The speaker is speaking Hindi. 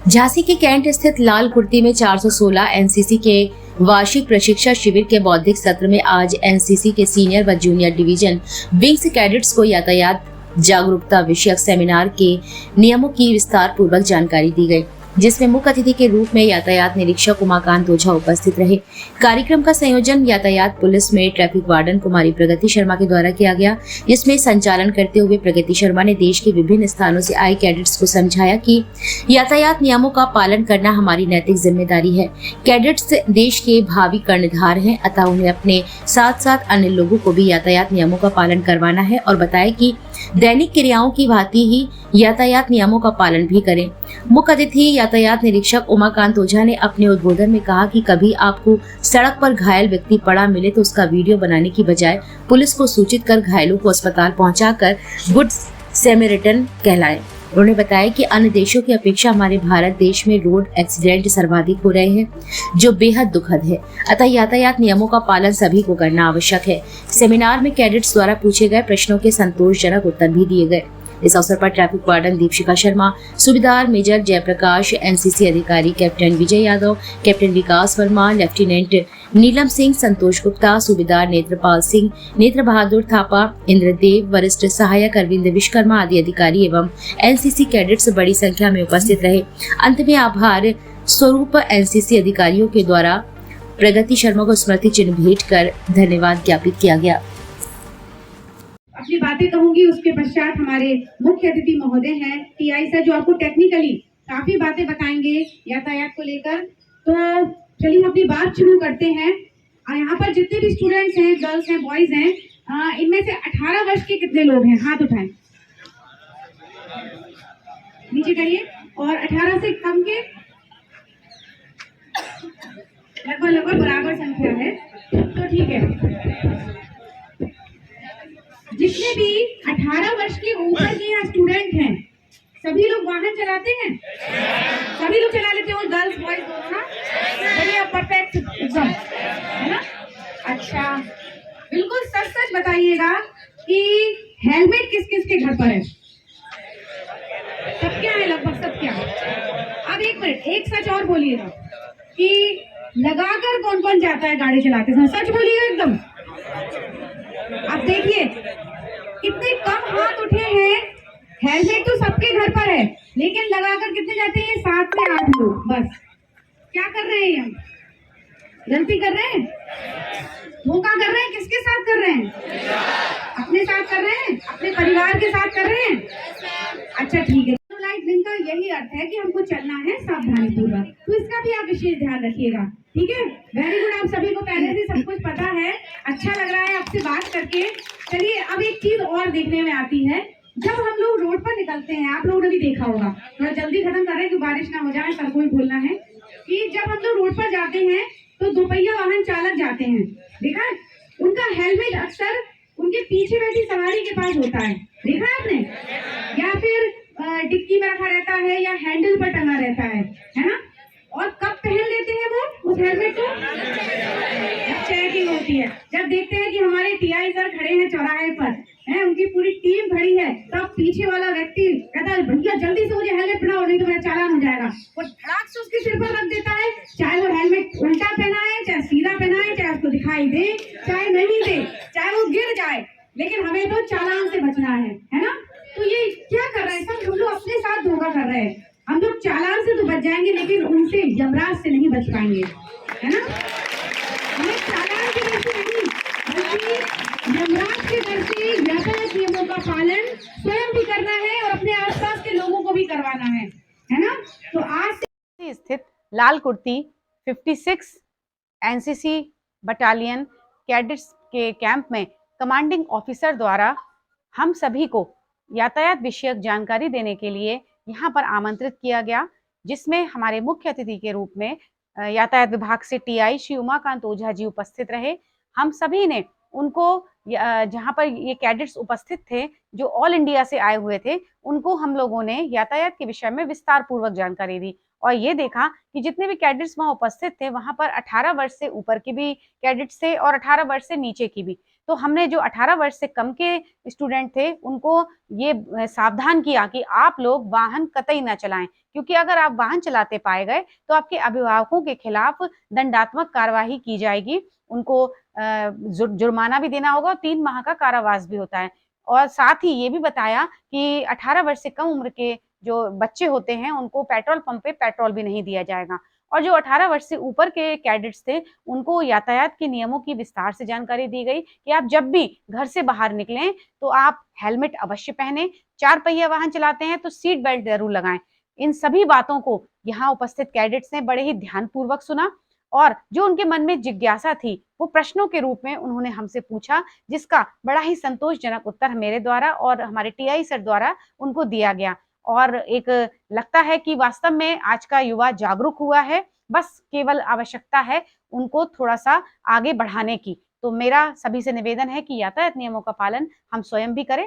झांसी के कैंट स्थित लाल कुर्ती में 416 एनसीसी के वार्षिक प्रशिक्षण शिविर के बौद्धिक सत्र में आज एनसीसी के सीनियर व जूनियर डिवीजन विंग्स कैडेट्स को यातायात जागरूकता विषयक सेमिनार के नियमों की विस्तार पूर्वक जानकारी दी गई, जिसमें मुख्य अतिथि के रूप में यातायात निरीक्षक उमाकांत ओझा उपस्थित रहे। कार्यक्रम का संयोजन यातायात पुलिस में ट्रैफिक वार्डन कुमारी प्रगति शर्मा के द्वारा किया गया, जिसमें संचालन करते हुए प्रगति शर्मा ने देश के विभिन्न स्थानों से आए कैडेट्स को समझाया कि यातायात नियमों का पालन करना हमारी नैतिक जिम्मेदारी है। कैडेट्स देश के भावी कर्णधार हैं, अतः उन्हें अपने साथ साथ अन्य लोगों को भी यातायात नियमों का पालन करवाना है और बताया कि दैनिक क्रियाओं की भांति ही यातायात नियमों का पालन भी करें। मुख्य अतिथि यातायात निरीक्षक उमाकांत ओझा ने अपने उद्बोधन में कहा कि कभी आपको सड़क पर घायल व्यक्ति पड़ा मिले तो उसका वीडियो बनाने की बजाय पुलिस को सूचित कर घायलों को अस्पताल पहुंचाकर गुड सैमरिटन कहलाए। उन्होंने बताया कि अन्य देशों की अपेक्षा हमारे भारत देश में रोड एक्सीडेंट सर्वाधिक हो रहे हैं, जो बेहद दुखद है। अतः यातायात नियमों का पालन सभी को करना आवश्यक है। सेमिनार में कैडेट्स द्वारा पूछे गए प्रश्नों के संतोषजनक उत्तर भी दिए गए। इस अवसर पर ट्रैफिक वार्डन दीपशिका शर्मा, सूबेदार मेजर जयप्रकाश, एनसीसी अधिकारी कैप्टन विजय यादव, कैप्टन विकास वर्मा, लेफ्टिनेंट नीलम सिंह, संतोष गुप्ता, सूबेदार नेत्रपाल सिंह, नेत्र बहादुर थापा, इंद्रदेव, वरिष्ठ सहायक अरविंद विश्वकर्मा आदि अधिकारी एवं एनसीसी कैडेट्स बड़ी संख्या में उपस्थित रहे। अंत में आभार स्वरूप एनसीसी अधिकारियों के द्वारा प्रगति शर्मा को स्मृति चिन्ह भेंट कर धन्यवाद ज्ञापित किया गया। अपनी बातें कहूंगी, उसके पश्चात हमारे मुख्य अतिथि महोदय हैं टीआई सर, जो आपको टेक्निकली काफी बातें बताएंगे यातायात को लेकर। तो चलिए अपनी बात शुरू करते हैं। यहाँ पर जितने भी स्टूडेंट्स हैं, गर्ल्स हैं, बॉयज हैं, इनमें से 18 वर्ष के कितने लोग हैं? हाथ उठाएं, नीचे करिए। और 18 से कम के लगभग बराबर संख्या है, तो ठीक है। जितने भी 18 वर्ष के ऊपर के यहाँ स्टूडेंट हैं, सभी लोग वाहन चलाते हैं? सभी लोग चला लेते हो, गर्ल्स बॉयज दोनों ना? बढ़िया, परफेक्ट एकदम, है ना? अच्छा, बिल्कुल सच सच बताइएगा कि हेलमेट किस किस के घर पर है? सब क्या है? लगभग सब क्या है? अब एक मिनट, एक सच और बोलिएगा कि लगाकर कौन कौन जाता है गाड़ी चलाते समय? सच बोलिएगा एकदम। अब देखिए कितने कम हाथ उठे हैं। हेलमेट तो सबके घर पर है, लेकिन लगाकर कितने जाते हैं? 7 से 8 लोग बस। क्या कर रहे हैं हम? गलती कर रहे हैं, धोखा कर रहे हैं। किसके साथ कर रहे हैं? अपने साथ कर रहे हैं, अपने परिवार के साथ कर रहे हैं। अच्छा ठीक है, लाइट दिन का यही अर्थ है कि हमको चलना है सावधानी पूर्वक, तो इसका भी आप विशेष ध्यान रखिएगा, ठीक है? वेरी गुड, आप सभी को पहले से सब कुछ पता है। अच्छा लग रहा है आपसे बात करके। चलिए अब एक चीज और देखने में आती है, जब हम लोग रोड पर निकलते हैं, आप लोगों ने भी देखा होगा, थोड़ा जल्दी खत्म कर रहे हैं कि बारिश ना हो जाए, सर को भी बोलना है कि जब हम लोग रोड पर जाते हैं तो दोपहिया वाहन चालक जाते हैं, देखा है? उनका हेलमेट अक्सर उनके पीछे बैठी सवारी के पास होता है, देखा है आपने? या फिर डिक्की में रखा रहता है या हैंडल पर टंगा रहता है ना? और कब पहन लेते हैं वो उस हेलमेट को? चेकिंग होती है, जब देखते हैं कि हमारे टीआई सर खड़े हैं चौराहे पर, है उनकी पूरी टीम खड़ी है, तब पीछे वाला व्यक्ति कहता है भैया जल्दी से मुझे हेलमेट पहनाओ, नहीं तो मेरा चालान हो जाएगा। वो धड़ाक से उसके सिर पर रख देता है, चाहे वो हेलमेट उल्टा पहना है, चाहे सीधा पहना है, चाहे उसको दिखाई दे, चाहे नहीं दे, चाहे वो गिर जाए, लेकिन हमें तो चालान से बचना है ना? तो ये क्या कर रहे हैं सर? हम लोग अपने साथ धोखा कर रहे हैं। हम लोग चालान से तो बच जाएंगे, लेकिन उनसे यमराज से नहीं बच पाएंगे, है ना? हमें चालान के डर से नहीं, बल्कि यमराज के डर से यातायात नियमों का पालन स्वयं भी करना है और अपने आसपास के लोगों को भी करवाना है ना? तो आज से स्थित लाल कुर्ती 56 एनसीसी बटालियन कैडेट्स के कैंप में कमांडिंग ऑफिसर द्वारा हम सभी को यातायात विषयक जानकारी देने के लिए यहाँ पर आमंत्रित किया गया, जिसमें हमारे मुख्य अतिथि के रूप में यातायात विभाग से टीआई श्री उमाकांत ओझा जी उपस्थित रहे। हम सभी ने उनको, जहाँ पर ये कैडेट्स उपस्थित थे जो ऑल इंडिया से आए हुए थे, उनको हम लोगों ने यातायात के विषय में विस्तार पूर्वक जानकारी दी और ये देखा कि जितने भी कैडेट्स वहाँ उपस्थित थे, वहाँ पर 18 वर्ष से ऊपर के भी कैडेट्स थे और 18 वर्ष से नीचे की भी। तो हमने जो 18 वर्ष से कम के स्टूडेंट थे उनको ये सावधान किया कि आप लोग वाहन कतई ना चलाएं, क्योंकि अगर आप वाहन चलाते पाए गए तो आपके अभिभावकों के खिलाफ दंडात्मक कार्यवाही की जाएगी, उनको जुर्माना भी देना होगा और 3 माह का कारावास भी होता है। और साथ ही ये भी बताया कि 18 वर्ष से कम उम्र के जो बच्चे होते हैं उनको पेट्रोल पंप पे पेट्रोल भी नहीं दिया जाएगा। और जो 18 वर्ष से ऊपर के कैडेट्स थे उनको यातायात के नियमों की विस्तार से जानकारी दी गई कि आप जब भी घर से बाहर निकलें तो आप हेलमेट अवश्य पहने, 4 पहिया वाहन चलाते हैं तो सीट बेल्ट जरूर लगाएं। इन सभी बातों को यहाँ उपस्थित कैडेट्स ने बड़े ही ध्यानपूर्वक सुना और जो उनके मन में जिज्ञासा थी वो प्रश्नों के रूप में उन्होंने हमसे पूछा, जिसका बड़ा ही संतोषजनक उत्तर मेरे द्वारा और हमारे टीआई सर द्वारा उनको दिया गया। और एक लगता है कि वास्तव में आज का युवा जागरूक हुआ है, बस केवल आवश्यकता है उनको थोड़ा-सा आगे बढ़ाने की। तो मेरा सभी से निवेदन है कि यातायात नियमों का पालन हम स्वयं भी करें